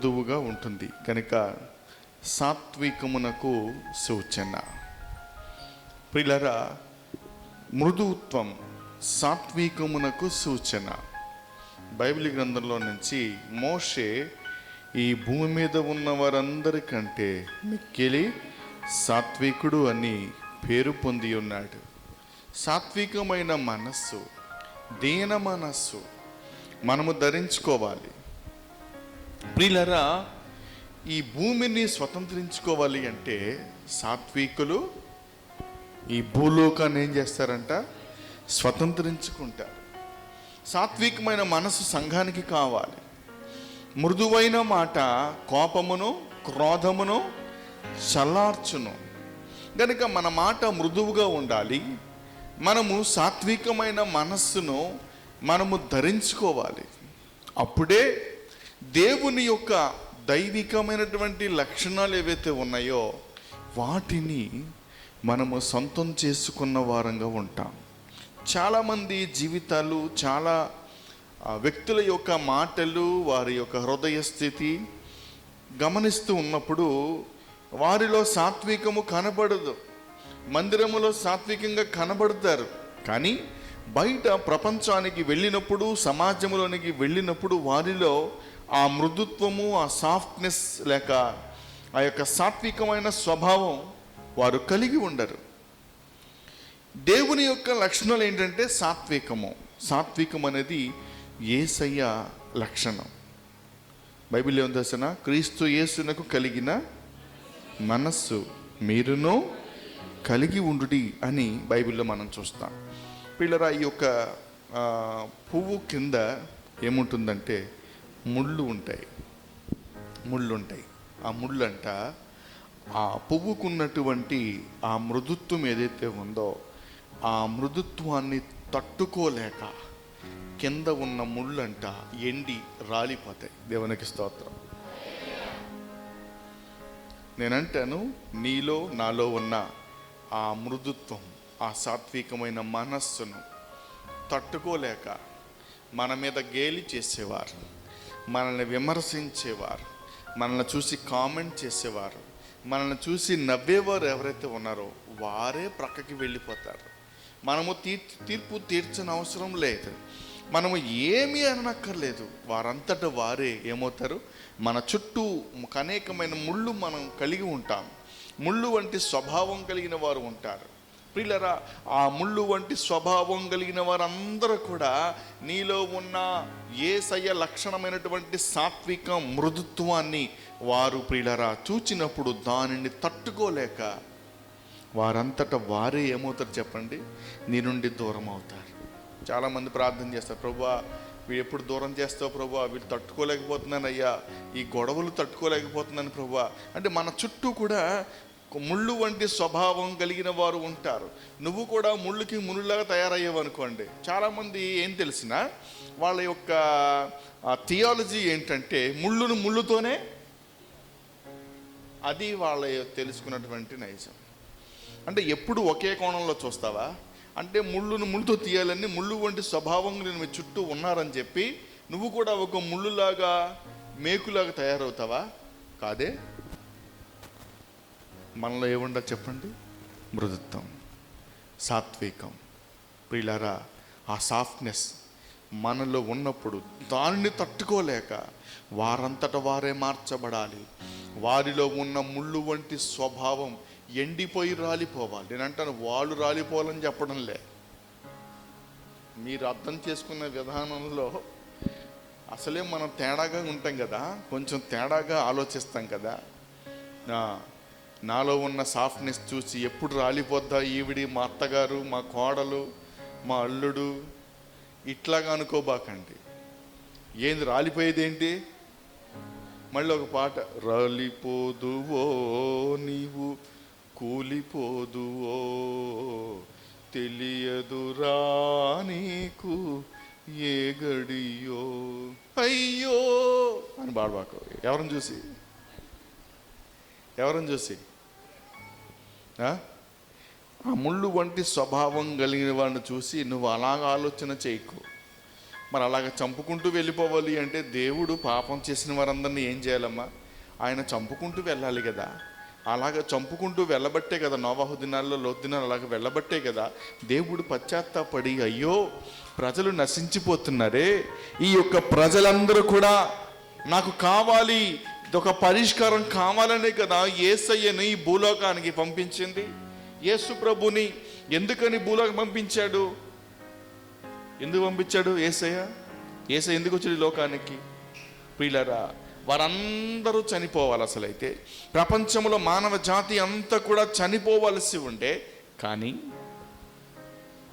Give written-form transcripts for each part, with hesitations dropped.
మృదువుగా ఉంటుంది కనుక సాత్వికమునకు సూచన. ప్రియులారా, మృదుత్వం సాత్వికమునకు సూచన. బైబిల్ గ్రంథంలో నుంచి మోషే ఈ భూమి మీద ఉన్న వారందరికంటే మిక్కిలి సాత్వికుడు అని పేరు పొంది ఉన్నాడు. సాత్వికమైన మనస్సు, దీన మనస్సు మనము ధరించుకోవాలి. ప్రియులారా, ఈ భూమిని స్వతంత్రించుకోవాలి అంటే సాత్వికులు ఈ భూలోకాన్ని ఏం చేస్తారంట? స్వతంత్రించుకుంటారు. సాత్వికమైన మనసు సంఘానికి కావాలి. మృదువైన మాట కోపమును క్రోధమును చల్లార్చును. గనుక మన మాట మృదువుగా ఉండాలి. మనము సాత్వికమైన మనస్సును మనము ధరించుకోవాలి. అప్పుడే దేవుని యొక్క దైవికమైనటువంటి లక్షణాలు ఏవైతే ఉన్నాయో వాటిని మనము సొంతం చేసుకున్న వారంగా ఉంటాం. చాలామంది జీవితాలు, చాలా వ్యక్తుల యొక్క మాటలు, వారి యొక్క హృదయ స్థితి గమనిస్తూ ఉన్నప్పుడు వారిలో సాత్వికము కనబడదు. మందిరములో సాత్వికంగా కనబడతారు, కానీ బయట ప్రపంచానికి వెళ్ళినప్పుడు, సమాజంలోనికి వెళ్ళినప్పుడు వారిలో ఆ మృదుత్వము, ఆ సాఫ్ట్నెస్ లేక ఆ యొక్క సాత్వికమైన స్వభావం వారు కలిగి ఉండరు. దేవుని యొక్క లక్షణాలు ఏంటంటే సాత్వికము. సాత్వికం అనేది యేసయ్య లక్షణం. బైబిల్ ఏం దర్శన క్రీస్తు యేసునకు కలిగిన మనస్సు మీరును కలిగి ఉండుడి అని బైబిల్లో మనం చూస్తాం. పిల్లరా, ఈ యొక్క పువ్వు కింద ఏముంటుందంటే ముళ్ళు ఉంటాయి. ఆ ముళ్ళు అంట ఆ పువ్వుకున్నటువంటి ఆ మృదుత్వం ఏదైతే ఉందో ఆ మృదుత్వాన్ని తట్టుకోలేక కింద ఉన్న ముళ్ళంట ఎండి రాలిపోతాయి. దేవునికి స్తోత్రం. నేనంటాను, నీలో నాలో ఉన్న ఆ మృదుత్వం, ఆ సాత్వికమైన మనస్సును తట్టుకోలేక మన మీద గేలి చేసేవారు, మనల్ని విమర్శించేవారు, మనల్ని చూసి కామెంట్ చేసేవారు, మనల్ని చూసి నవ్వేవారు ఎవరైతే ఉన్నారో వారే ప్రక్కకి వెళ్ళిపోతారు. మనము తీర్పు తీర్చని అవసరం లేదు, మనము ఏమీ అనక్కర్లేదు. వారంతటా వారే ఏమవుతారు? మన చుట్టూ అనేకమైన ముళ్ళు మనం కలిగి ఉంటాం. ముళ్ళు వంటి స్వభావం కలిగిన వారు ఉంటారు. ప్రియులారా, ఆ ముళ్ళు వంటి స్వభావం కలిగిన వారందరూ కూడా నీలో ఉన్న యేసయ్య లక్షణమైనటువంటి సాత్విక మృదుత్వాన్ని వారు ప్రియులారా చూచినప్పుడు దానిని తట్టుకోలేక వారంతటా వారే ఏమవుతారు చెప్పండి? నీ నుండి దూరం అవుతారు. చాలామంది ప్రార్థన చేస్తారు, ప్రభువా వీడు ఎప్పుడు దూరం చేస్తావు ప్రభువా, వీళ్ళు తట్టుకోలేకపోతున్నానయ్యా, ఈ గొడవలు తట్టుకోలేకపోతున్నాను ప్రభువా. అంటే మన చుట్టూ కూడా ముళ్ళు వంటి స్వభావం కలిగిన వారు ఉంటారు. నువ్వు కూడా ముళ్ళుకి ముళ్ళులాగా తయారయ్యావు అనుకోండి. చాలామంది ఏం తెలిసిన వాళ్ళ యొక్క థియాలజీ ఏంటంటే ముళ్ళును ముళ్ళుతోనే, అది వాళ్ళ తెలుసుకున్నటువంటి నైజం. అంటే ఎప్పుడు ఒకే కోణంలో చూస్తావా? అంటే ముళ్ళును ముళ్ళుతో తీయాలని, ముళ్ళు వంటి స్వభావం మీ చుట్టూ ఉన్నారని చెప్పి నువ్వు కూడా ఒక ముళ్ళులాగా మేకులాగా తయారవుతావా? కాదే. మనలో ఏముండదు చెప్పండి? మృదుత్వం, సాత్వికం. ప్రియులారా, ఆ సాఫ్ట్నెస్ మనలో ఉన్నప్పుడు దానిని తట్టుకోలేక వారంతట వారే మార్చబడాలి. వారిలో ఉన్న ముళ్ళు వంటి స్వభావం ఎండిపోయి రాలిపోవాలి. నేను అంటాను, వాళ్ళు రాలిపోవాలని చెప్పడంలే, మీరు అర్థం చేసుకున్న విధానంలో అసలే మనం తేడాగా ఉంటాం కదా, కొంచెం తేడాగా ఆలోచిస్తాం కదా. నాలో ఉన్న సాఫ్ట్నెస్ చూసి ఎప్పుడు రాలిపోద్దా ఈవిడి, మా అత్తగారు, మా కోడలు, మా అల్లుడు, ఇట్లాగా అనుకోబాకండి. ఏంది రాలిపోయేది ఏంటి? మళ్ళీ ఒక పాట, రాలిపోదువో నీవు కూలిపోదువో తెలియదురా నీకు ఏ గడియో అయ్యో అని పాడబాకు. ఎవరిని చూసి? ఆ ముళ్ళు వంటి స్వభావం కలిగిన వాడిని చూసి నువ్వు అలాగ ఆలోచన చేయకు. మరి అలాగ చంపుకుంటూ వెళ్ళిపోవాలి అంటే దేవుడు పాపం చేసిన వారందరినీ ఏం చేయాలమ్మా? ఆయన చంపుకుంటూ వెళ్ళాలి కదా. అలాగ చంపుకుంటూ వెళ్ళబట్టే కదా నోవాహు దినాల్లో, లోతు దినాలు అలాగ వెళ్ళబట్టే కదా దేవుడు పశ్చాత్తాపడి, అయ్యో ప్రజలు నశించిపోతున్నారే, ఈ యొక్క ప్రజలందరూ కూడా నాకు కావాలి, ఇదొక పరిష్కారం కావాలనే కదా యేసయ్యని ఈ భూలోకానికి పంపించింది. యేసు ప్రభుని ఎందుకని భూలోకి పంపించాడు? ఎందుకు పంపించాడు యేసయ్య ఎందుకు వచ్చాడు ఈ లోకానికి? ప్రియులారా, వారందరూ చనిపోవాలి. అసలైతే ప్రపంచంలో మానవ జాతి అంతా కూడా చనిపోవలసి ఉండే, కానీ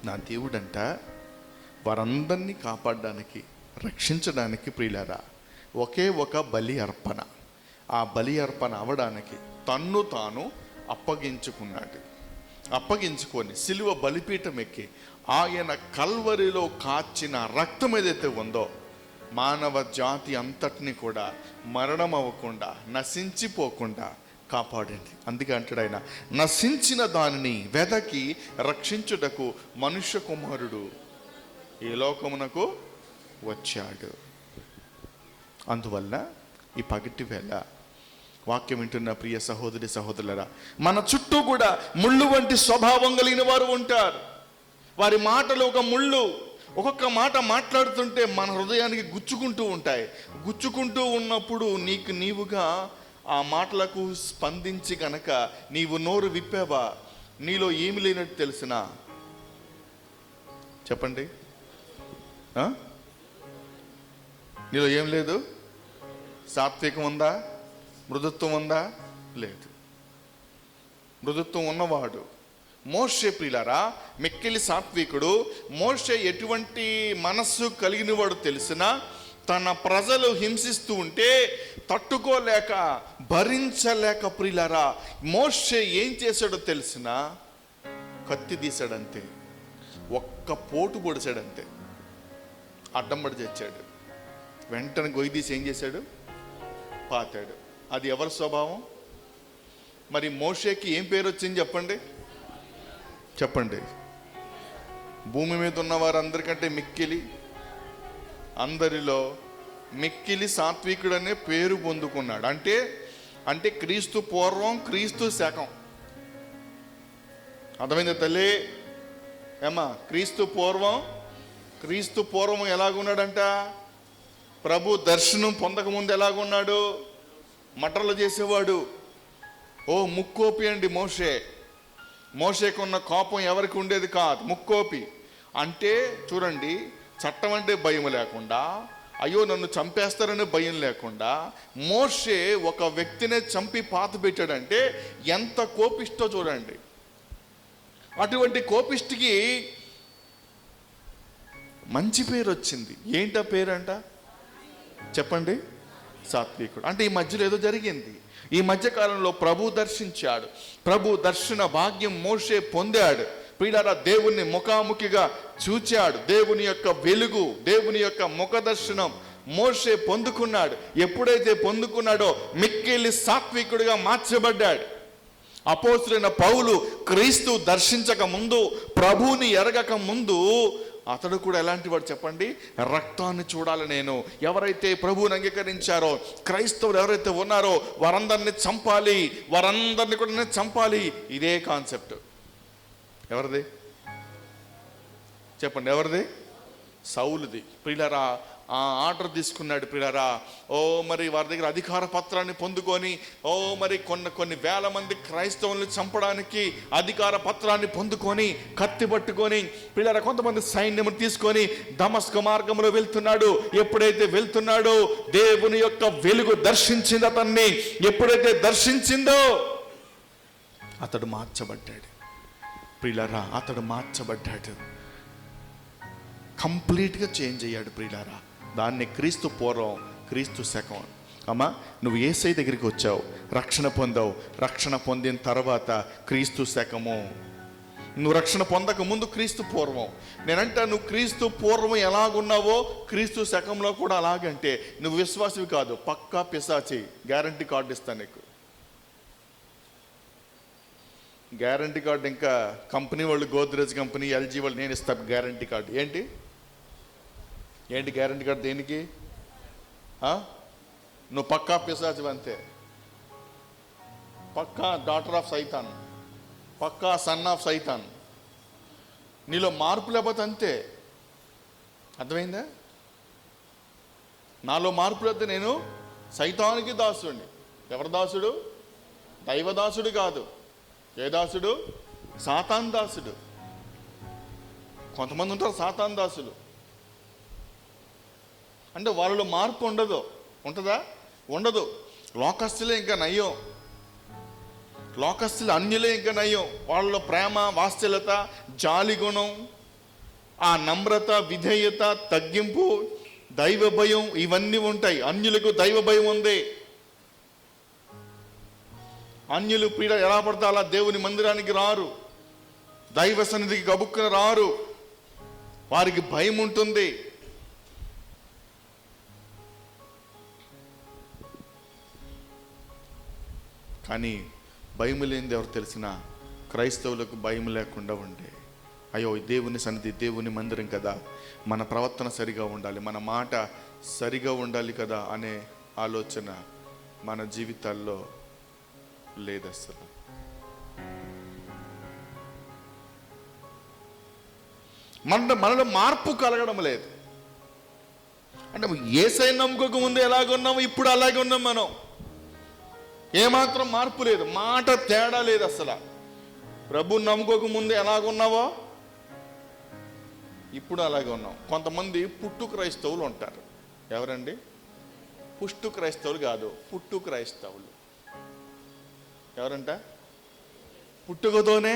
నా దేవుడంట వారందరినీ కాపాడడానికి, రక్షించడానికి ప్రియులారా ఒకే ఒక బలి అర్పణ, ఆ బలి అర్పణ అవడానికి తన్ను తాను అప్పగించుకొని సిలువ బలిపీఠం ఎక్కి ఆయన కల్వరిలో కాచిన రక్తం ఏదైతే ఉందో మానవ జాతి అంతటిని కూడా మరణం అవ్వకుండా, నశించిపోకుండా కాపాడండి. అందుకే అంటాడు ఆయన, నశించిన దానిని వెదకి రక్షించుటకు మనుష్య కుమారుడు ఈ లోకమునకు వచ్చాడు. అందువల్ల ఈ పగటి వేళ వాక్యం వింటున్న ప్రియ సహోదరి సహోదరులరా, మన చుట్టూ కూడా ముళ్ళు వంటి స్వభావం కలిగిన వారు ఉంటారు. వారి మాటలు ఒక ముళ్ళు. ఒక్కొక్క మాట మాట్లాడుతుంటే మన హృదయానికి గుచ్చుకుంటూ ఉంటాయి. గుచ్చుకుంటూ ఉన్నప్పుడు నీవుగా ఆ మాటలకు స్పందించి గనక నీవు నోరు విప్పావా, నీలో ఏమి లేనట్టు తెలిసినా చెప్పండి, నీలో ఏం లేదు? సాత్వికం ఉందా? మృదుత్వం ఉందా? లేదు. మృదుత్వం ఉన్నవాడు మోషే. ప్రియులారా, మిక్కిలి సాత్వికుడు మోషే. ఎటువంటి మనస్సు కలిగిన వాడు తెలిసినా తన ప్రజలు హింసిస్తూ ఉంటే తట్టుకోలేక, భరించలేక ప్రియులారా మోషే ఏం చేశాడో తెలిసినా కత్తి తీశాడంతే, ఒక్క పోటు పొడిచాడంతే, అడ్డం పడి తెచ్చాడు. వెంటనే గొయ్యి తీసి ఏం చేశాడు? పాతాడు. అది ఎవరి స్వభావం? మరి మోషేకి ఏం పేరు వచ్చింది చెప్పండి. భూమి మీద ఉన్న వారందరికంటే మిక్కిలి, అందరిలో మిక్కిలి సాత్వికుడనే పేరు పొందుకున్నాడు. అంటే క్రీస్తు పూర్వం, క్రీస్తు శకం. అర్థమైందా తల్లి? ఏమ్మా, క్రీస్తు పూర్వం ఎలాగున్నాడంట? ప్రభు దర్శనం పొందకముందు ఎలాగున్నాడు? మటర్లు చేసేవాడు. ముక్కోపి అండి మోషేకున్న కోపం ఎవరికి ఉండేది కాదు, ముక్కోపి. అంటే చూడండి, చట్టం అంటే భయం లేకుండా, అయ్యో నన్ను చంపేస్తారనే భయం లేకుండా మోషే ఒక వ్యక్తినే చంపి పాత పెట్టాడంటే ఎంత కోపిష్టో చూడండి. అటువంటి కోపిష్టికి మంచి పేరు వచ్చింది. ఏంటా పేరంట చెప్పండి? సాత్వికుడు. అంటే ఈ మధ్యలో ఏదో జరిగింది. ఈ మధ్యకాలంలో ప్రభు దర్శించాడు. ప్రభు దర్శన భాగ్యం మోషే పొందాడు. ప్రియులారా, దేవుణ్ణి ముఖాముఖిగా చూచాడు. దేవుని యొక్క వెలుగు, దేవుని యొక్క ముఖ దర్శనం మోషే పొందుకున్నాడు. ఎప్పుడైతే పొందుకున్నాడో మిక్కిలి సాత్వికుడిగా మార్చబడ్డాడు. అపోస్తలుడైన పౌలు క్రీస్తు దర్శించక ముందు, ప్రభువుని ఎరగక ముందు అతడు కూడా ఎలాంటి వాడు చెప్పండి? రక్తాన్ని చూడాలి నేను. ఎవరైతే ప్రభువుని అంగీకరించారో, క్రైస్తవులు ఎవరైతే ఉన్నారో వారందరినీ చంపాలి, వారందరినీ కూడా నేను చంపాలి. ఇదే కాన్సెప్ట్. ఎవరిది చెప్పండి? ఎవరిది? సౌలుది. ప్రియులారా, ఆ ఆర్డర్ తీసుకున్నాడు. ప్రియులారా, మరి వారి దగ్గర అధికార పత్రాన్ని పొందుకొని మరి కొన్ని వేల మంది క్రైస్తవుల్ని చంపడానికి అధికార పత్రాన్ని పొందుకొని కత్తి పట్టుకొని ప్రియులారా కొంతమంది సైన్యం తీసుకొని దమస్కు మార్గంలో వెళ్తున్నాడు. ఎప్పుడైతే వెళ్తున్నాడో దేవుని యొక్క వెలుగు దర్శించింది అతన్ని. ఎప్పుడైతే దర్శించిందో అతడు మార్చబడ్డాడు. ప్రియులారా, అతడు మార్చబడ్డాడు, కంప్లీట్గా చేంజ్ అయ్యాడు. ప్రియులారా, దాన్ని క్రీస్తు పూర్వం, క్రీస్తు శకం. అమ్మా, నువ్వు యేసయ్య దగ్గరికి వచ్చావు, రక్షణ పొందావు. రక్షణ పొందిన తర్వాత క్రీస్తు శకము. నువ్వు రక్షణ పొందక ముందు క్రీస్తు పూర్వం. నేనంటా నువ్వు క్రీస్తు పూర్వం ఎలాగున్నావో క్రీస్తు శకంలో కూడా అలాగంటే నువ్వు విశ్వాసవి కాదు, పక్కా పిశాచి. గ్యారంటీ కార్డు ఇస్తాను నీకు. గ్యారంటీ కార్డు ఇంకా కంపెనీ వాళ్ళు, గోద్రేజ్ కంపెనీ, ఎల్జీ వాళ్ళు నేను ఇస్తాను గ్యారంటీ కార్డు. ఏంటి ఏంటి గ్యారెంటీ కార్డు దేనికి? నువ్వు పక్కా పిశాచివి అంతే, పక్కా డాటర్ ఆఫ్ సైతాన్, పక్కా సన్ ఆఫ్ సైతాన్. నీలో మార్పు లేకపోతే అంతే. అర్థమైందా? నాలో మార్పు లేకపోతే నేను సైతానికి దాసుడిని. ఎవరి దాసుడు? దైవదాసుడు కాదు. ఏ దాసుడు? సాతాన్ దాసుడు. కొంతమంది ఉంటారు సాతాన్ దాసులు. అంటే వాళ్ళలో మార్పు ఉండదు. ఉంటుందా? ఉండదు. లోకస్తులే ఇంకా నయ్యం, లోకస్తులు అన్యులే ఇంకా నయ్యం. వాళ్ళలో ప్రేమ, వాత్సల్యత, జాలి గుణం, ఆ నమ్రత, విధేయత, తగ్గింపు, దైవ భయం ఇవన్నీ ఉంటాయి. అన్యులకు దైవ భయం ఉంది. అన్యులు పీడ ఎలా పడితే అలా దేవుని మందిరానికి రారు, దైవ సన్నిధికి గబుక్కున రారు. వారికి భయం ఉంటుంది. కానీ భయం లేనిది ఎవరు తెలిసినా క్రైస్తవులకు భయం లేకుండా ఉండే, అయ్యో దేవుని సన్నిధి, దేవుని మందిరం కదా, మన ప్రవర్తన సరిగా ఉండాలి, మన మాట సరిగా ఉండాలి కదా అనే ఆలోచన మన జీవితాల్లో లేదు. అసలు మనలో మార్పు కలగడం లేదు. అంటే యేసయ్య నమ్ముకోక ముందు ఎలాగున్నాము, ఇప్పుడు అలాగే ఉన్నాం. మనం ఏమాత్రం మార్పు లేదు, మాట తేడా లేదు. అసలు ప్రభు నమ్ముకోక ముందు ఎలాగున్నావో ఇప్పుడు అలాగే ఉన్నాం. కొంతమంది పుట్టు క్రైస్తవులు ఉంటారు. ఎవరండి? పుష్టు క్రైస్తవులు కాదు, పుట్టు క్రైస్తవులు. ఎవరంట? పుట్టుకతోనే.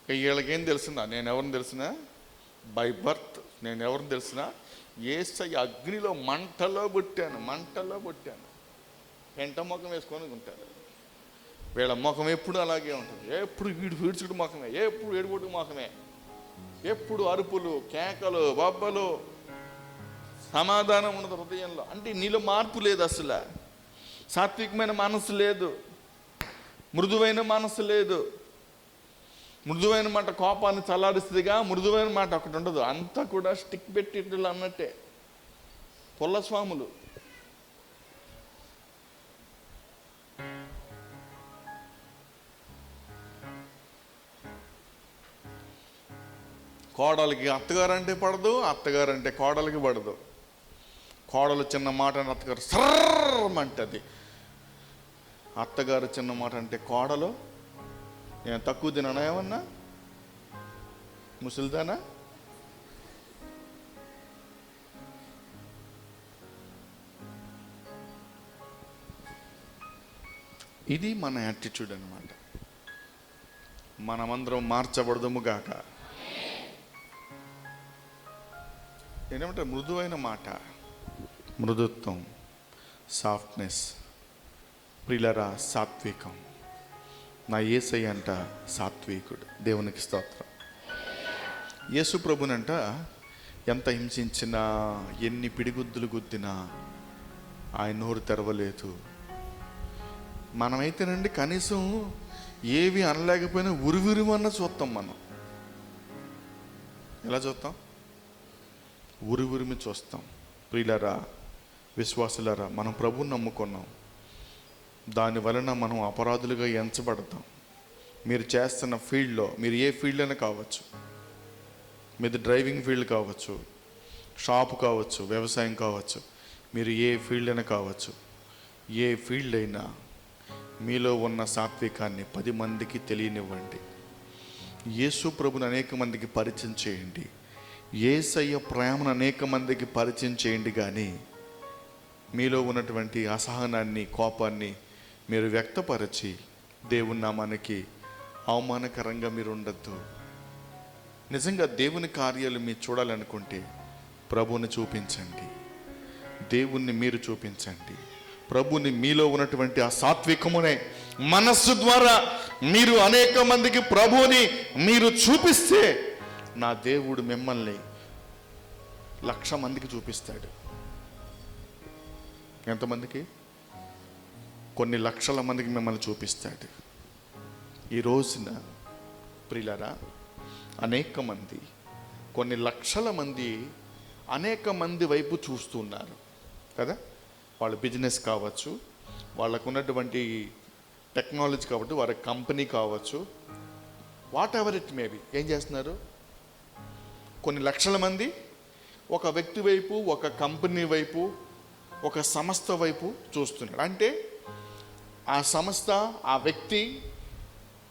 వీళ్ళకేం తెలుసునా? నేను ఎవరిని తెలిసినా? బై బర్త్ నేను ఎవరిని తెలిసినా? యేసయ్య అగ్నిలో మంటలో పుట్టాను, మంటలో పుట్టాను. పెంట ముఖం వేసుకొని ఉంటారు. వీళ్ళ ముఖం ఎప్పుడు అలాగే ఉంటుంది. ఎప్పుడు వీడ్చుడు ముఖమే, ఎప్పుడు ఏడుపుడు ముఖమే, ఎప్పుడు అరుపులు, కేకలు, బొబ్బలు, సమాధానం ఉండదు హృదయంలో. అంటే నీలో మార్పు లేదు. అసలు సాత్వికమైన మనసు లేదు, మృదువైన మనసు లేదు. మృదువైన మాట కోపాన్ని చల్లారుస్తుందిగా, మృదువైన మాట ఒకటి ఉండదు. అంతా కూడా స్టిక్ పెట్టిట్లు అన్నట్టే. పుల్లస్వాములు. కోడలికి అత్తగారంటే పడదు, అత్తగారంటే కోడలికి పడదు. కోడలు చిన్న మాట అని అత్తగారు సర్రమంటది. అత్తగారు చిన్న మాట అంటే కోడలు నేను తక్కువ తిననా? ఏమన్నా ముసలిదానా? ఇది మన యాటిట్యూడ్ అన్నమాట. మనమందరం మార్చబడదుము గాక. ఏమంటే మృదువైన మాట, మృదుత్వం, సాఫ్ట్నెస్, ప్రిలరా, సాత్వికం. నా యేసయ్య అంట సాత్వికుడు. దేవునికి స్తోత్రం. యేసు ప్రభునంట ఎంత హింసించినా, ఎన్ని పిడిగుద్దులు గుద్దినా ఆయన నోరు తెరవలేదు. మనమైతేనండి కనీసం ఏవి అనలేకపోయినా ఉరివిరిమన్న చూస్తాం. మనం ఎలా చూస్తాం? ఉరివిరిమి చూస్తాం. ప్రియులరా, విశ్వాసులరా, మనం ప్రభువుని నమ్ముకున్నాం. దాని వలన మనం అపరాధులుగా ఎంచబడతాం. మీరు చేస్తున్న ఫీల్డ్లో, మీరు ఏ ఫీల్డ్ అయినా కావచ్చు, మీది డ్రైవింగ్ ఫీల్డ్ కావచ్చు, షాపు కావచ్చు, వ్యవసాయం కావచ్చు, మీరు ఏ ఫీల్డ్ అయినా కావచ్చు, ఏ ఫీల్డ్ అయినా మీలో ఉన్న సాత్వికాన్ని 10 మందికి తెలియనివ్వండి. యేసు ప్రభుని అనేక మందికి పరిచయం చేయండి. యేసయ్య ప్రేమను అనేక మందికి పరిచయం చేయండి. కానీ మీలో ఉన్నటువంటి అసహనాన్ని, కోపాన్ని మీరు వ్యక్తపరిచి దేవుని నామానికి అవమానకరంగా మీరు ఉండద్దు. నిజంగా దేవుని కార్యాలు మీరు చూడాలనుకుంటే ప్రభువుని చూపించండి, దేవుణ్ణి మీరు చూపించండి. ప్రభుని మీలో ఉన్నటువంటి ఆ సాత్వికమునే మనస్సు ద్వారా మీరు అనేక మందికి ప్రభువుని మీరు చూపిస్తే నా దేవుడు మిమ్మల్ని 1,00,000 మందికి చూపిస్తాడు. ఎంతమందికి? కొన్ని లక్షల మందికి మిమ్మల్ని చూపిస్తాడు. ఈ రోజున ప్రియులారా, అనేక మంది, కొన్ని లక్షల మంది అనేక మంది వైపు చూస్తున్నారు కదా. వాళ్ళ బిజినెస్ కావచ్చు, వాళ్ళకు ఉన్నటువంటి టెక్నాలజీ కాబట్టి వారి కంపెనీ కావచ్చు, వాట్ ఎవర్ ఇట్ మేబీ, ఏం చేస్తున్నారు? కొన్ని లక్షల మంది ఒక వ్యక్తి వైపు, ఒక కంపెనీ వైపు, ఒక సంస్థ వైపు చూస్తున్నాడు. అంటే ఆ సంస్థ, ఆ వ్యక్తి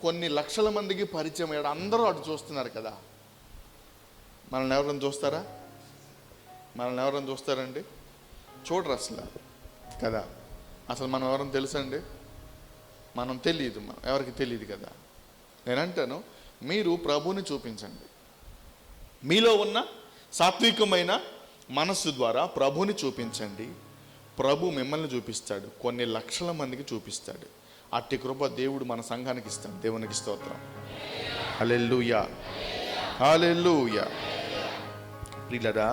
కొన్ని లక్షల మందికి పరిచయం అయ్యాడు. అందరూ అటు చూస్తున్నారు కదా. మనల్ని ఎవరైనా చూస్తారా? మనల్ని ఎవరైనా చూస్తారండి? చూడరు అసలు కదా. అసలు మనం ఎవరైనా తెలుసండి? మనం తెలియదు, మనం ఎవరికి తెలియదు కదా. నేనంటాను, మీరు ప్రభువుని చూపించండి. మీలో ఉన్న సాత్వికమైన మనస్సు ద్వారా ప్రభువుని చూపించండి. ప్రభు మిమ్మల్ని చూపిస్తాడు, కొన్ని లక్షల మందికి చూపిస్తాడు. అట్టి కృప దేవుడు మన సంఘానికి ఇస్తాడు. దేవునికి స్తోత్రం. హల్లెలూయా, హల్లెలూయా. ప్రియులారా,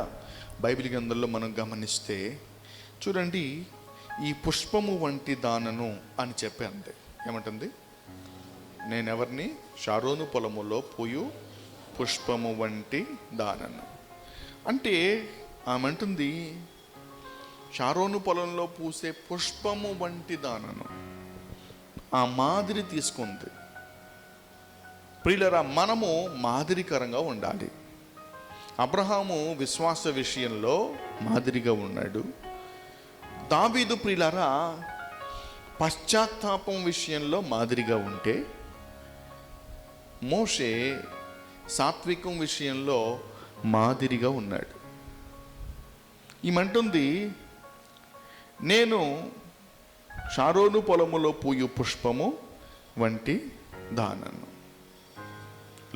బైబిల్ గ్రంథంలో మనం గమనిస్తే చూడండి, ఈ పుష్పము వంటి దానను అని చెప్పండి. ఏమంటుంది? నేనెవరిని? షారోను పొలములో పూయు పుష్పము వంటి దానను. అంటే ఆమె అంటుంది, షారోను పొలంలో పూసే పుష్పము వంటి దానను. ఆ మాదిరి తీసుకుంది. ప్రియులరా, మనము మాదిరికరంగా ఉండాలి. అబ్రహాము విశ్వాస విషయంలో మాదిరిగా ఉన్నాడు. దావీదు ప్రియులరా పశ్చాత్తాపం విషయంలో మాదిరిగా ఉంటే, మోషే సాత్వికం విషయంలో మాదిరిగా ఉన్నాడు. ఈమంటుంది, నేను షారోను పొలములో పూయు పుష్పము వంటి దానను,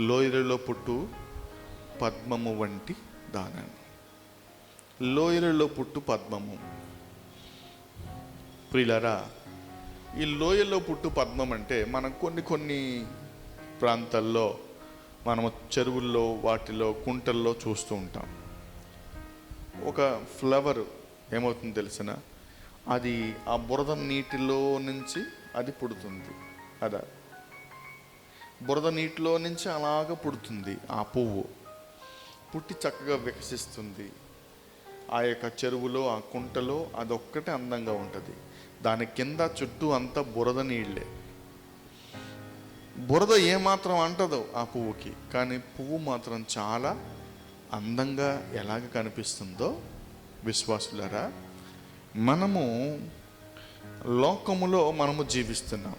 లోయలలో పుట్టు పద్మము వంటి దానను. లోయలలో పుట్టు పద్మము. ప్రియులారా, ఈ లోయలో పుట్టు పద్మం అంటే మనం కొన్ని ప్రాంతాల్లో, మనము చెరువుల్లో, వాటిలో, కుంటల్లో చూస్తూ ఉంటాం. ఒక ఫ్లవర్ ఏమవుతుందో తెలిసిన, అది ఆ బురద నీటిలో నుంచి అది పుడుతుంది కదా. బురద నీటిలో నుంచి అలాగ పుడుతుంది ఆ పువ్వు. పుట్టి చక్కగా వికసిస్తుంది. ఆ యొక్క చెరువులో, ఆ కుంటలో అదొక్కటే అందంగా ఉంటుంది. దాని కింద చుట్టూ అంతా బురద నీళ్ళే. బురద ఏమాత్రం అంటదో ఆ పువ్వుకి, కానీ పువ్వు మాత్రం చాలా అందంగా ఎలాగ కనిపిస్తుందో, విశ్వాసులారా, మనము లోకములో మనము జీవిస్తున్నాం.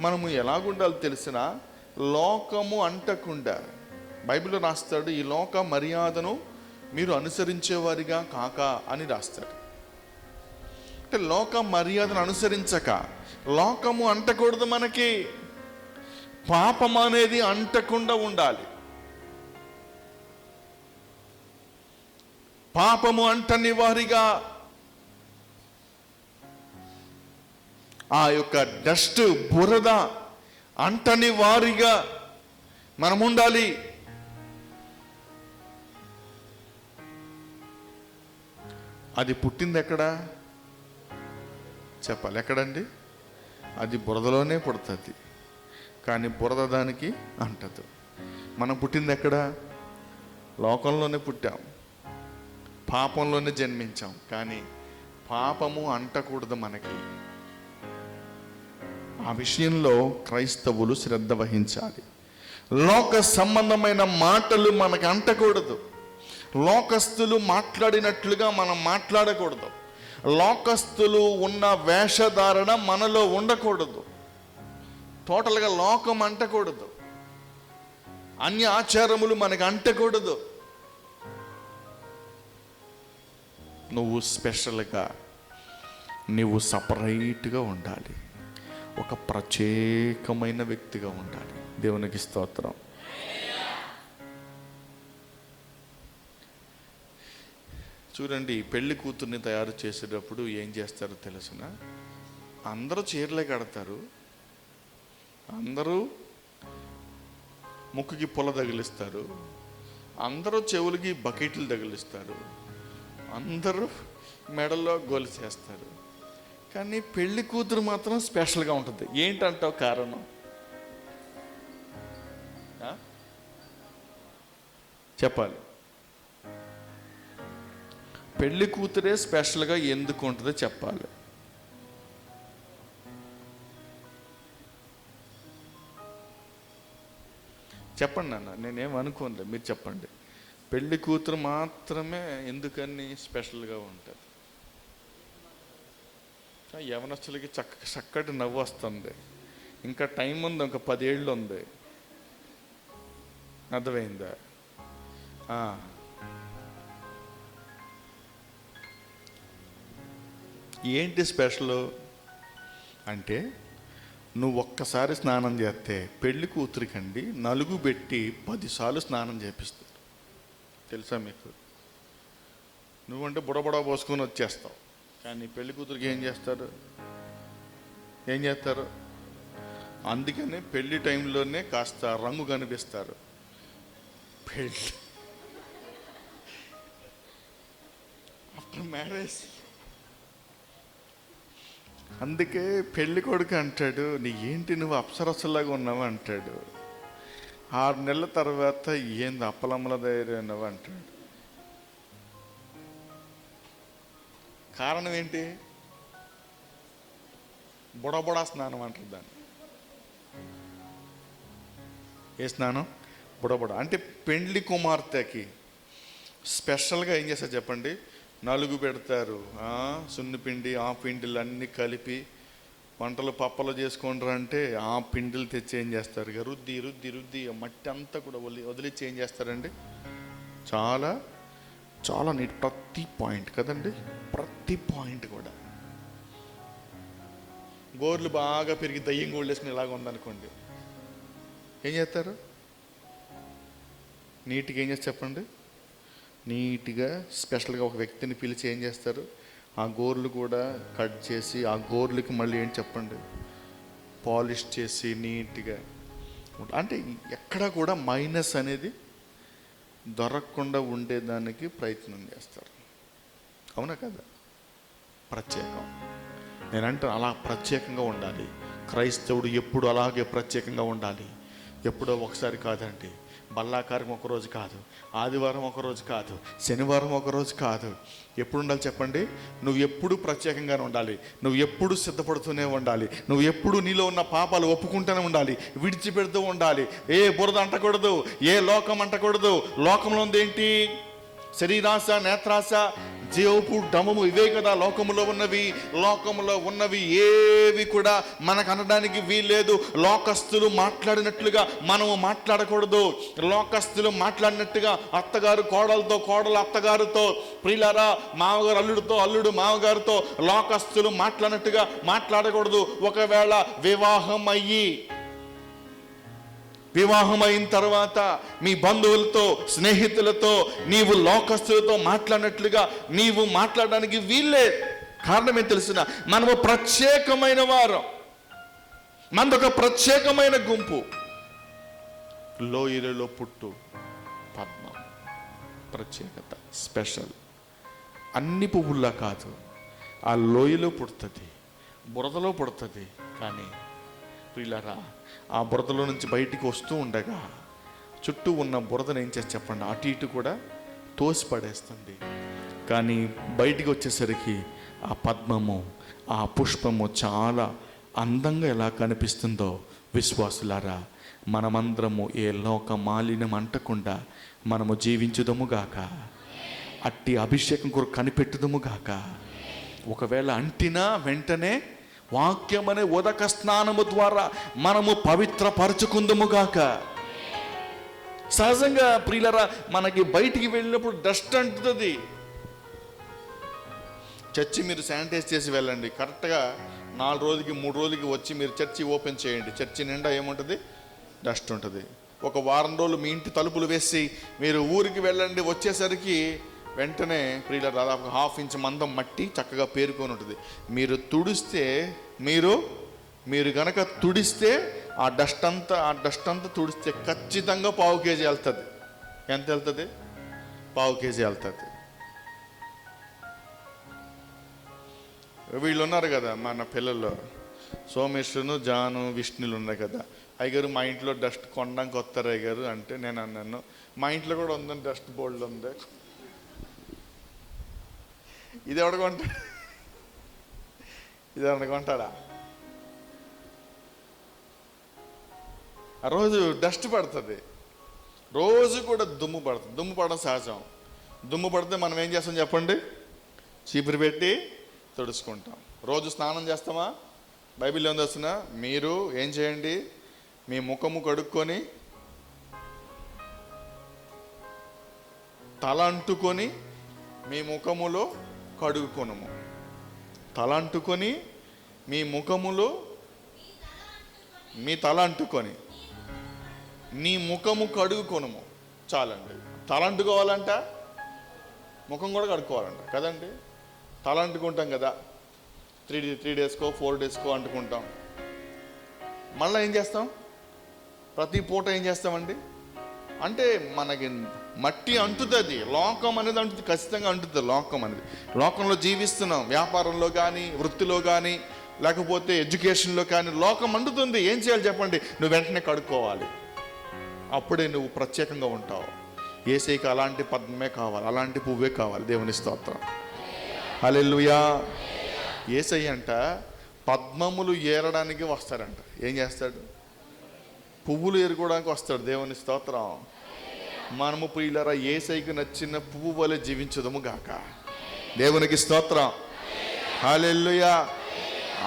మనము ఎలాగుండాలో తెలిసిన, లోకము అంటకుండా, బైబిల్లో రాస్తాడు, ఈ లోక మర్యాదను మీరు అనుసరించేవారిగా కాక అని రాస్తాడు. అంటే లోక మర్యాదను అనుసరించక, లోకము అంటకూడదు. మనకి పాపం అనేది అంటకుండా ఉండాలి. పాపము అంటని వారిగా, ఆ యొక్క డస్ట్, బురద అంటని వారిగా మనం ఉండాలి. అది పుట్టింది ఎక్కడ చెప్పాలి? ఎక్కడండి? అది బురదలోనే పుడుతుంది, కానీ బురద దానికి అంటదు. మనం పుట్టింది ఎక్కడ? లోకంలోనే పుట్టాం, పాపంలోనే జన్మించాం, కానీ పాపము అంటకూడదు మనకి. ఆ విషయంలో క్రైస్తవులు శ్రద్ధ వహించాలి. లోక సంబంధమైన మాటలు మనకు అంటకూడదు. లోకస్తులు మాట్లాడినట్లుగా మనం మాట్లాడకూడదు. లోకస్తులు ఉన్న వేషధారణ మనలో ఉండకూడదు. టోటల్గా లోకం అంటకూడదు. అన్య ఆచారములు మనకు అంటకూడదు. నువ్వు స్పెషల్గా, నువ్వు సపరేట్గా ఉండాలి. ఒక ప్రత్యేకమైన వ్యక్తిగా ఉండాలి. దేవునికి స్తోత్రం. చూడండి, పెళ్లి కూతుర్ని తయారు చేసేటప్పుడు ఏం చేస్తారో తెలిసిన, అందరూ చీరలే కడతారు, అందరూ ముక్కుకి పొల తగిలిస్తారు, అందరూ చెవులకి బకెట్లు తగిలిస్తారు, అందరూ మెడలో గొలుసేస్తారు. కానీ పెళ్లి కూతురు మాత్రం స్పెషల్గా ఉంటుంది. ఏంటంటావు కారణం? చెప్పాలి. పెళ్లి కూతురే స్పెషల్గా ఎందుకు ఉంటుందో చెప్పాలి. చెప్పండి నాన్న, నేనేం అనుకోనులే, మీరు చెప్పండి. పెళ్లి కూతురు మాత్రమే ఎందుకని స్పెషల్గా ఉంటుంది? యవనస్తులకి చక్కటి నవ్వు వస్తుంది. ఇంకా టైం ఉంది, ఇంకా 10 ఏళ్ళు ఉంది. అర్థమైందా? ఏంటి స్పెషల్ అంటే, నువ్వు ఒక్కసారి స్నానం చేస్తే పెళ్లి కూతురికండి నలుగు పెట్టి 10 సార్లు స్నానం చేపిస్తారు. తెలుసా మీకు? నువ్వంటే బుడబుడ పోసుకొని వచ్చేస్తావు, కానీ పెళ్లి కూతురికి ఏం చేస్తారు? అందుకనే పెళ్లి టైంలోనే కాస్త రంగు కనిపిస్తారు. పెళ్ళి ఆఫ్టర్ మ్యారేజ్. అందుకే పెళ్లి కొడుకు అంటాడు, నీ ఏంటి నువ్వు అప్సరసలాగా ఉన్నావు అంటాడు. 6 నెలల తర్వాత ఏంది అప్పలమ్మల ధైర్యం ఉన్నావు అంటాడు. కారణం ఏంటి? బుడబుడా స్నానం అంటారు దాన్ని. ఏ స్నానం? బుడబుడ. అంటే పెండ్లి కుమార్తెకి స్పెషల్గా ఏం చేస్తారు చెప్పండి? నలుగు పెడతారు. సున్నిపిండి ఆ పిండిలు అన్నీ కలిపి వంటలు పప్పలు చేసుకుంటారు. అంటే ఆ పిండిలు తెచ్చి ఏం చేస్తారు? రుద్ది రుద్ది రుద్ది మట్టి అంతా కూడా వదిలిచ్చి ఏం చేస్తారండి? చాలా చాలా నీట్, ప్రతి పాయింట్ కదండి, ప్రతి పాయింట్ కూడా. గోర్లు బాగా పెరిగి దయ్యం గోళ్ళు వేసుకుని ఇలాగ ఉందనుకోండి, ఏం చేస్తారు? నీట్గా ఏం చేస్తారు చెప్పండి? నీట్గా స్పెషల్గా ఒక వ్యక్తిని పిలిచి ఏం చేస్తారు? ఆ గోర్లు కూడా కట్ చేసి ఆ గోర్లకి మళ్ళీ ఏం చెప్పండి? పాలిష్ చేసి నీట్గా. అంటే ఎక్కడ కూడా మైనస్ అనేది దొరకకుండా ఉండేదానికి ప్రయత్నం చేస్తారు. అవునా కదా? ప్రత్యేకం. నేనంటే అలా ప్రత్యేకంగా ఉండాలి. క్రైస్తవుడు ఎప్పుడు అలాగే ప్రత్యేకంగా ఉండాలి. ఎప్పుడో ఒకసారి కాదండి. బల్లాకారం ఒకరోజు కాదు, ఆదివారం ఒకరోజు కాదు, శనివారం ఒకరోజు కాదు. ఎప్పుడు ఉండాలి చెప్పండి? నువ్వు ఎప్పుడు ప్రత్యేకంగానే ఉండాలి. నువ్వు ఎప్పుడు సిద్ధపడుతూనే ఉండాలి. నువ్వు ఎప్పుడు నీలో ఉన్న పాపాలు ఒప్పుకుంటూనే ఉండాలి, విడిచిపెడుతూ ఉండాలి. ఏ బురద అంటకూడదు, ఏ లోకం అంటకూడదు. లోకంలో ఉంది ఏంటి? శరీరాశ, నేత్రాశ, జీవపు డమము, ఇవే కదా లోకములో ఉన్నవి. లోకములో ఉన్నవి ఏవి కూడా మనకు అనడానికి వీల్లేదు. లోకస్తులు మాట్లాడినట్లుగా మనము మాట్లాడకూడదు. లోకస్తులు మాట్లాడినట్టుగా అత్తగారు కోడలతో, కోడలు అత్తగారితో, ప్రియులారా మామగారు అల్లుడితో, అల్లుడు మామగారితో లోకస్తులు మాట్లాడినట్టుగా మాట్లాడకూడదు. ఒకవేళ వివాహమైన తర్వాత మీ బంధువులతో, స్నేహితులతో, నీవు లోకస్తులతో మాట్లాడినట్లుగా నీవు మాట్లాడడానికి వీల్లే. కారణం ఏం తెలుసిన? మనము ప్రత్యేకమైన వారం, మనదొక ప్రత్యేకమైన గుంపు. లోయలలో పుట్టు పద్మం, ప్రత్యేకత, స్పెషల్. అన్ని పువ్వుల్లా కాదు, ఆ లోయలో పుడుతుంది, బురదలో పుడుతుంది. కానీ ప్రియులారా, ఆ బురదలో నుంచి బయటికి వస్తూ ఉండగా చుట్టూ ఉన్న బురదను ఏం చేసి చెప్పండి? అటు ఇటు కూడా తోసి పడేస్తుంది. కానీ బయటికి వచ్చేసరికి ఆ పద్మము, ఆ పుష్పము చాలా అందంగా ఎలా కనిపిస్తుందో, విశ్వాసులారా మనమందరము ఏ లోక మాలిన్యం అంటకుండా మనము జీవించుదముగాక. అట్టి అభిషేకం కొరకు కనిపెట్టుదముగాక. ఒకవేళ అంటినా వెంటనే వాక్యమనే ఉదక స్నానము ద్వారా మనము పవిత్రపరచుకుందుముగాక. సహజంగా ప్రియులరా, మనకి బయటికి వెళ్ళినప్పుడు డస్ట్ అంటుతుంది. చర్చి మీరు శానిటైజ్ చేసి వెళ్ళండి. కరెక్ట్గా 4 రోజులకి 3 రోజులకి వచ్చి మీరు చర్చి ఓపెన్ చేయండి. చర్చి నిండా ఏముంటుంది? డస్ట్ ఉంటుంది. ఒక వారం రోజులు మీ ఇంటి తలుపులు వేసి మీరు ఊరికి వెళ్ళండి. వచ్చేసరికి వెంటనే ప్రియుల దాదాపు 1/2 ఇంచ్ మందం మట్టి చక్కగా పేరుకొని ఉంటుంది. మీరు తుడిస్తే, మీరు గనక తుడిస్తే ఆ డస్ట్ అంతా తుడిస్తే ఖచ్చితంగా 1/4 కేజీ వెళ్తుంది. ఎంత వెళ్తుంది? 1/4 కేజీ వెళ్తుంది. వీళ్ళు ఉన్నారు కదా మన పిల్లల్లో, సోమేశ్వరును, జాను, విష్ణులు ఉన్నాయి కదా. అయ్యగారు మా ఇంట్లో డస్ట్ కొనడానికి వస్తారు అయ్యగారు అంటే నేను అన్నాను, మా ఇంట్లో కూడా ఉందని డస్ట్ బోర్డులు ఉంది. ఇది ఎవడు కొంటాడు? ఇది ఎవరిని కొంటాడా? ఆ రోజు డస్ట్ పడుతుంది, రోజు కూడా దుమ్ము పడుతుంది. దుమ్ము పడడం సహజం. దుమ్ము పడితే మనం ఏం చేస్తాం చెప్పండి? చీపురు పెట్టి తుడుచుకుంటాం. రోజు స్నానం చేస్తామా? బైబిల్లో ఏం వస్తున్నా, మీరు ఏం చేయండి, మీ ముఖము కడుక్కొని తల అంటుకొని మీ ముఖములో కడుగుకొనుము. తల అంటుకొని మీ ముఖములో, మీ తల అంటుకొని నీ ముఖము కడుగుకొనుము. చాలండి. తల అంటుకోవాలంట, ముఖం కూడా కడుక్కోవాలంట కదండి. తల అంటుకుంటాం కదా, 3 డేస్కో 4 డేస్కో అంటుకుంటాం. మళ్ళీ ఏం చేస్తాం? ప్రతి పూట ఏం చేస్తామండి? అంటే మనకి మట్టి అంటుతుంది, లోకం అనేది అంటుంది, ఖచ్చితంగా అంటుంది లోకం అనేది. లోకంలో జీవిస్తున్నాం, వ్యాపారంలో కానీ, వృత్తిలో కానీ, లేకపోతే ఎడ్యుకేషన్లో కానీ లోకం అంటుతుంది. ఏం చేయాలి చెప్పండి? నువ్వు వెంటనే కడుక్కోవాలి, అప్పుడే నువ్వు ప్రత్యేకంగా ఉంటావు. యేసయ్యకి అలాంటి పద్మే కావాలి, అలాంటి పువ్వే కావాలి. దేవుని స్తోత్రం, హల్లెలూయా. యేసయ్య అంట పద్మములు ఏరడానికి వస్తాడంట. ఏం చేస్తాడు? పువ్వులు ఏరుకోవడానికి వస్తాడు. దేవుని స్తోత్రం. మనము ప్రియులారా యేసయ్యకి నచ్చిన పువ్వు వలె జీవించదుము గాక. దేవునికి స్తోత్రం, హల్లెలూయా.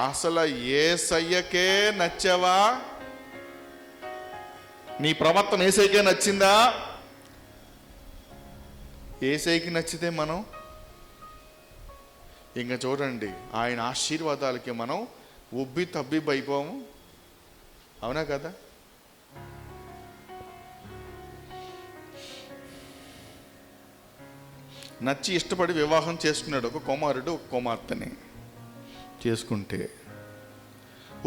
అసలు యేసయ్యకే నచ్చావా? నీ ప్రవర్తన యేసయ్యకే నచ్చిందా? యేసయ్యకి నచ్చితే మనం ఇంకా చూడండి, ఆయన ఆశీర్వాదాలకి మనం ఉబ్బి తబ్బిబ్బైపోము. అవునా కదా? నచ్చి ఇష్టపడి వివాహం చేసుకున్నాడు ఒక కుమారుడు, ఒక కుమార్తెని చేసుకుంటే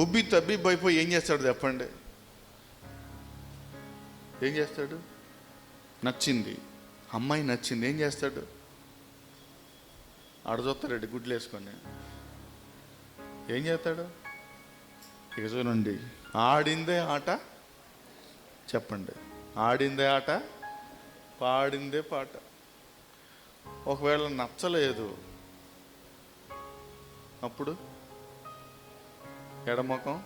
ఉబ్బి తబ్బిబ్బైపోయి ఏం చేస్తాడు చెప్పండి? ఏం చేస్తాడు? నచ్చింది, అమ్మాయి నచ్చింది, ఏం చేస్తాడు? ఆడచొస్తాడు గుడ్లు వేసుకొని. ఏం చేస్తాడు? ఇక చూడండి, ఆడిందే ఆట. చెప్పండి, ఆడిందే ఆట, పాడిందే పాట. ఒకవేళ నచ్చలేదు అప్పుడు ఎడమొఖం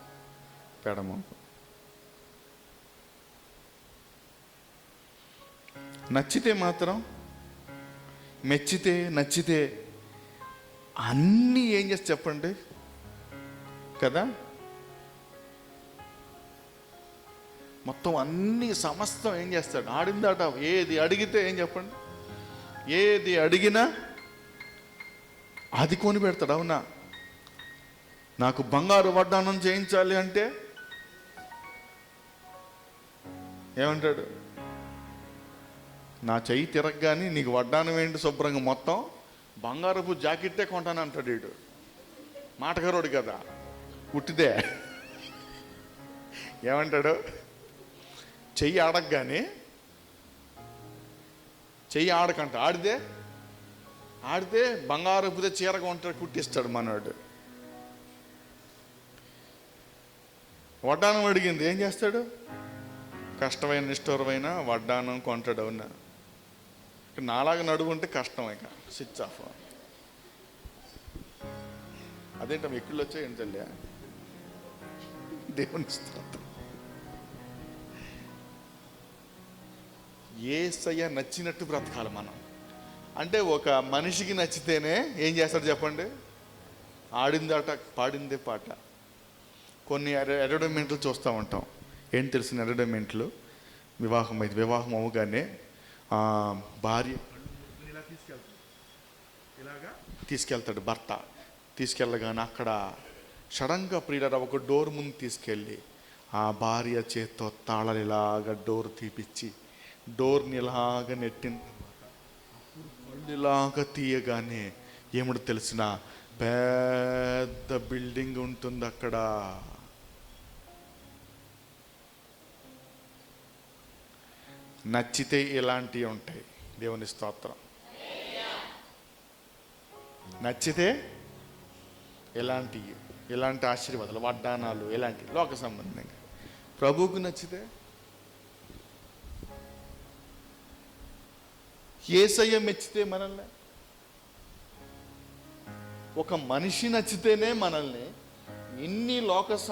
పెడమొఖం. నచ్చితే మాత్రం, మెచ్చితే, నచ్చితే అన్నీ ఏం చేసి చెప్పండి కదా, మొత్తం అన్ని సమస్తం ఏం చేస్తాడు? ఆడిందాట. ఏది అడిగితే ఏం చెప్పండి? ఏది అడిగినా అది కొని పెడతాడు. అవునా? నాకు బంగారు వడ్డానం చేయించాలి అంటే ఏమంటాడు? నా చెయ్యి తిరగగాని నీకు వడ్డానం ఏంటి, శుభ్రంగా మొత్తం బంగారపు జాకెట్టే కొంటాను అంటాడు. వీడు మాటగారోడు కదా, ఉట్టిదే. ఏమంటాడు? చెయ్యి ఆడగానే, చెయ్యి ఆడకంట, ఆడితే బంగారపుదే చీర కొంటాడు, కుట్టిస్తాడు మనవాడు. వడ్డానం అడిగింది, ఏం చేస్తాడు? కష్టమైన నిష్ఠూరమైన వడ్డానం కొంటాడు. అవునా? నాలాగా నడువు ఉంటే కష్టం, ఇక స్విచ్ ఆఫ్. అదేంట ఎక్కిళ్ళు వచ్చాయి ఏంటి తల్లి? దేవుని స్తోత్రం. యేసయ్య నచ్చినట్టు బ్రతకాలి మనం. అంటే ఒక మనిషికి నచ్చితేనే ఏం చేస్తాడు చెప్పండి? ఆడిందాట, పాడిందే పాట. కొన్ని అడ్వర్టైజ్మెంట్లు చూస్తూ ఉంటాం. ఏం తెలిసిన అడ్వర్టైజ్మెంట్లు? వివాహం అవగానే భార్య ఇలా తీసుకెళ్తాడు భర్త. తీసుకెళ్ళగానే అక్కడ సడన్గా ప్రియులారా ఒక డోర్ ముందు తీసుకెళ్ళి ఆ భార్య చేత్తో తాళాలు ఇలాగా డోర్ తీపిచ్చి డోర్ని ఇలాగ నెట్టిన పళ్ళు ఇలాగా తీయగానే ఏమిటో తెలిసిన పెద్ద బిల్డింగ్ ఉంటుంది అక్కడ. నచ్చితే ఇలాంటివి ఉంటాయి. దేవుని స్తోత్రం. నచ్చితే ఇలాంటి ఆశీర్వాదాలు, వడ్డానాలు, ఇలాంటి లోక సంబంధంగా. ప్రభువుకు నచ్చితే, యేసయ్య మెచ్చితే మనల్ని ఒక మనిషి నచ్చితేనే మనల్ని ఇన్ని లోక